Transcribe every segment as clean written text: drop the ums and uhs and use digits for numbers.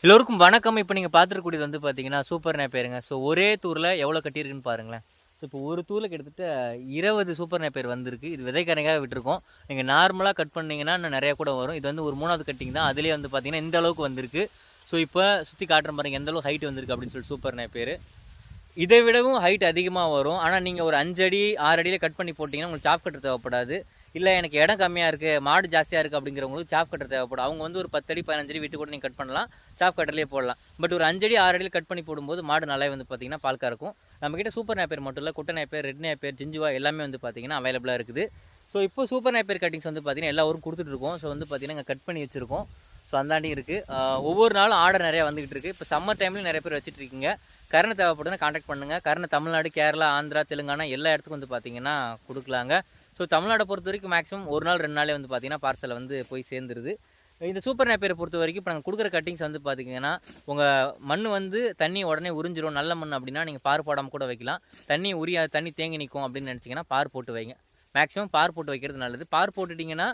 எல்லோருக்கும் வணக்கம். இப்போ நீங்கள் பார்த்துருக்கூடியது வந்து பார்த்தீங்கன்னா சூப்பர் நேப்பேருங்க. ஸோ ஒரே தூரில் எவ்வளோ கட்டியிருக்குன்னு பாருங்களேன். ஸோ இப்போ ஒரு தூரில் கிட்டத்தட்ட 20 சூப்பர் நேப்பேர் வந்திருக்கு. இது விதைக்கணைக்காக விட்டுருக்கோம். நீங்கள் நார்மலாக கட் பண்ணிங்கன்னா இன்னும் நிறையா கூட வரும். இது வந்து ஒரு 3வது கட்டிங் தான். அதிலே வந்து பார்த்தீங்கன்னா இந்த அளவுக்கு வந்திருக்கு. ஸோ இப்போ சுற்றி காட்டுறேன் பாருங்கள் எந்த அளவுக்கு ஹைட் வந்திருக்கு அப்படின்னு சொல்லி சூப்பர் நேப்பேர். இதை விடவும் ஹைட் அதிகமாக வரும். ஆனால் நீங்கள் ஒரு 5 அடி 6 அடியில் கட் பண்ணி போட்டிங்கன்னா உங்களுக்கு சாப் கட்டர் தேவைப்படாது. இல்லை எனக்கு இடம் கம்மியாக இருக்குது, மாடு ஜாஸ்தியாக இருக்குது அப்படிங்கிறவங்களுக்கு சாப் கட்டர் தேவைப்படும். அவங்க வந்து ஒரு 10 அடி 15 அடி விட்டு கூட நீங்கள் கட் பண்ணலாம், சாப் கட்டர்லேயே போடலாம். பட் ஒரு 5 அடி 6 அடியில் கட் பண்ணி போடும்போது மாடு நல்லா வந்து பார்த்தீங்கன்னா பால் கறக்கும். நம்மக்கிட்ட சூப்பர் நேப்பேர் மட்டும் இல்லை, குட்டை நேப்பேர், ரெட் நேப்பேர், ஜிஞ்சுவா எல்லாமே வந்து பார்த்தீங்கன்னா அவைலபிளாக இருக்குது. ஸோ இப்போ சூப்பர் நேப்பேர் கட்டிங்ஸ் வந்து பார்த்தீங்கன்னா எல்லா ஊரும் கொடுத்துட்ருக்கோம். ஸோ வந்து பார்த்தீங்கன்னா கட் பண்ணி வச்சுருக்கோம். ஸோ அந்தாண்டி இருக்குது. ஒவ்வொரு நாளும் ஆர்டர் நிறையா வந்துகிட்டு இருக்குது. இப்போ சம்மர் டைம்லையும் நிறைய பேர் வச்சுட்டு இருக்கீங்க. கரணை தேவைப்படுதுன்னா காண்டாக்ட் பண்ணுங்கள். கரணை தமிழ்நாடு, கேரளா, ஆந்திரா, தெலுங்கானா எல்லா இடத்துக்கும் வந்து பார்த்தீங்கன்னா கொடுக்கலாங்க. ஸோ தமிழ்நாடை பொறுத்த வரைக்கும் மேக்ஸிமம் ஒரு நாள் 2 நாளே வந்து பார்த்தீங்கன்னா பார்சலை வந்து போய் சேர்ந்துருது. இந்த சூப்பர் நேப்பேரை பொறுத்த வரைக்கும் இப்போ நாங்கள் கொடுக்குற கட்டிங்ஸ் வந்து பார்த்தீங்கன்னா உங்கள் மண் வந்து தண்ணி உடனே உறிஞ்சிரும். நல்ல மண் அப்படின்னா நீங்கள் பார் போடாமல் கூட வைக்கலாம். தண்ணி தேங்கி நிற்கும் அப்படின்னு நினச்சிங்கன்னா பார் போட்டு வைங்க. மேக்ஸிமம் பார் போட்டு வைக்கிறது நல்லது. பார் போட்டுட்டிங்கன்னா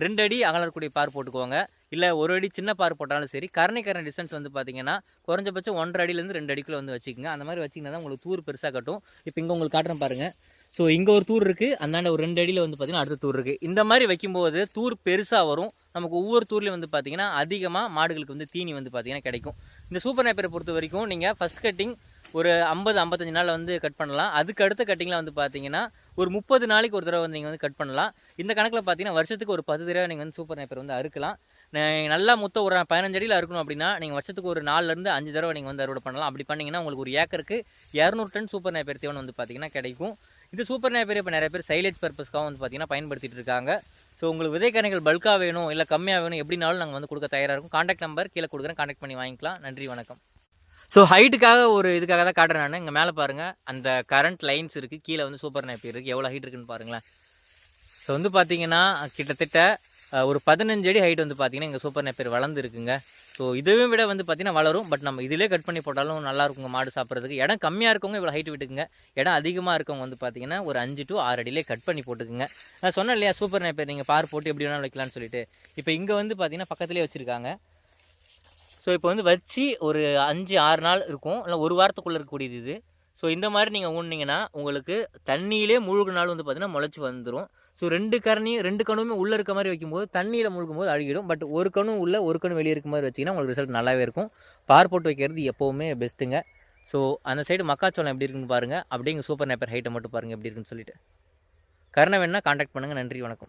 2 அடி அகலக்கூடிய பார் போட்டுக்கோங்க. இல்லை 1 அடி சின்ன பார் போட்டாலும் சரி. கரணை டிஸ்டன்ஸ் வந்து பார்த்தீங்கன்னா குறைஞ்சபட்சம் 1.5 அடியிலேருந்து 2 அடிக்குள்ளே வந்து வச்சுக்கோங்க. அந்த மாதிரி வச்சிங்கன்னா தான் உங்களுக்கு தூர் பெருசாக கட்டும். இப்போ இங்கே உங்களுக்கு காட்டுறேன் பாருங்கள். ஸோ இங்கே ஒரு தூர் இருக்குது, அந்தாண்ட ஒரு 2 அடியில் வந்து பார்த்திங்கன்னா அடுத்த தூர் இருக்குது. இந்த மாதிரி வைக்கும்போது தூர் பெருசாக வரும். நமக்கு ஒவ்வொரு தூர்லேயும் வந்து பார்த்திங்கன்னா அதிகமாக மாடுகளுக்கு வந்து தீனி வந்து பார்த்திங்கன்னா கிடைக்கும். இந்த சூப்பர் நேப்பரை பொறுத்த வரைக்கும் நீங்கள் ஃபஸ்ட் கட்டிங் ஒரு 50-55 நாளில் வந்து கட் பண்ணலாம். அதுக்கு அடுத்த கட்டிங்கில் வந்து பார்த்தீங்கன்னா ஒரு 30 நாளைக்கு ஒரு தடவை வந்து நீங்கள் வந்து கட் பண்ணலாம். இந்த கணக்கில் பார்த்தீங்கன்னா வருஷத்துக்கு ஒரு 10 தடவை நீங்கள் வந்து சூப்பர் நேப்பர் வந்து அறுக்கலாம். நல்லா மொத்தம் ஒரு 15 அடியில் அறுக்கணும் அப்படின்னா நீங்கள் வருஷத்துக்கு ஒரு 4லேருந்து 5 தடவை நீங்கள் வந்து அறுவடை பண்ணலாம். அப்படி பண்ணிங்கன்னா உங்களுக்கு ஒரு ஏக்கருக்கு 200 டன் சூப்பர் நேப்பர் தேவன் வந்து பார்த்தீங்கன்னா கிடைக்கும். இது சூப்பர் நேப்பர் இப்போ நிறைய பேர் சைலேஜ் பர்பஸ்க்காக வந்து பார்த்தீங்கன்னா பயன்படுத்திட்டு இருக்காங்க. ஸோ உங்களுக்கு விதைக்கணைகள் பல்காக வேணும், இல்லை கம்மியாக வேணும், எப்படினாலும் நாங்கள் வந்து கொடுக்க தயாராக இருக்கும். காண்டாக்ட் நம்பர் கீழே கொடுக்குறேன், காண்டாக்ட் பண்ணி வாங்கிக்கலாம். நன்றி, வணக்கம். ஸோ ஹைட்டுக்காக ஒரு இதுக்காக தான் காட்டுறேன் நான். இங்கே மேலே பாருங்கள், அந்த கரண்ட் லைன்ஸ் இருக்குது, கீழே வந்து சூப்பர் நேப்பர் இருக்குது. எவ்வளோ ஹைட் இருக்குன்னு பாருங்களேன். ஸோ வந்து பார்த்தீங்கன்னா கிட்டத்தட்ட ஒரு 15 அடி ஹைட் வந்து பார்த்தீங்கன்னா எங்கள் சூப்பர் நேப்பர் வளர்ந்துருக்குங்க. ஸோ இதுவே விட வந்து பார்த்தீங்கன்னா வளரும். பட் நம்ம இதிலே கட் பண்ணி போட்டாலும் நல்லா இருக்குங்க மாடு சாப்பிட்றதுக்கு. இடம் கம்மியாக இருக்கவங்க இவ்வளோ ஹைட் விட்டுக்குங்க. இடம் அதிகமாக இருக்கவங்க வந்து பார்த்தீங்கன்னா ஒரு 5 to 6 அடியிலே கட் பண்ணி போட்டுக்குங்க. நான் சொன்னேன் இல்லையா சூப்பர் நேப்பர் நீங்கள் பார் போட்டு எப்படி வேணாலும் வைக்கலான்னு சொல்லிட்டு. இப்போ இங்கே வந்து பார்த்தீங்கன்னா பக்கத்துலேயே வச்சுருக்காங்க. ஸோ இப்போ வந்து வச்சு ஒரு 5-6 நாள் இருக்கும், இல்லை ஒரு வாரத்துக்குள்ளே இருக்கக்கூடியது இது. ஸோ இந்த மாதிரி நீங்கள் ஊனிங்கன்னா உங்களுக்கு தண்ணியிலே முழுகு நாள் வந்து பார்த்தீங்கன்னா முளைச்சி வந்துடும். ஸோ 2 கணுமே உள்ளே இருக்க மாதிரி வைக்கும்போது தண்ணியில் முழுகும் போது அழுகிடும். பட் ஒரு கணு உள்ளே ஒரு கணு வெளியே இருக்க மாதிரி வச்சிங்கன்னா உங்களுக்கு ரிசல்ட் நல்லாவே இருக்கும். பார் போட்டு வைக்கிறது எப்போவுமே பெஸ்ட்டுங்க. ஸோ அந்த சைடு மக்காச்சோளம் எப்படி இருக்குன்னு பாருங்கள். அப்படியே இங்கே சூப்பர் நேப்பர் ஹைட்டை மட்டும் பாருங்கள் எப்படி இருக்குன்னு சொல்லிட்டு. கருணை வேணுன்னா காண்டாக்ட் பண்ணுங்கள். நன்றி, வணக்கம்.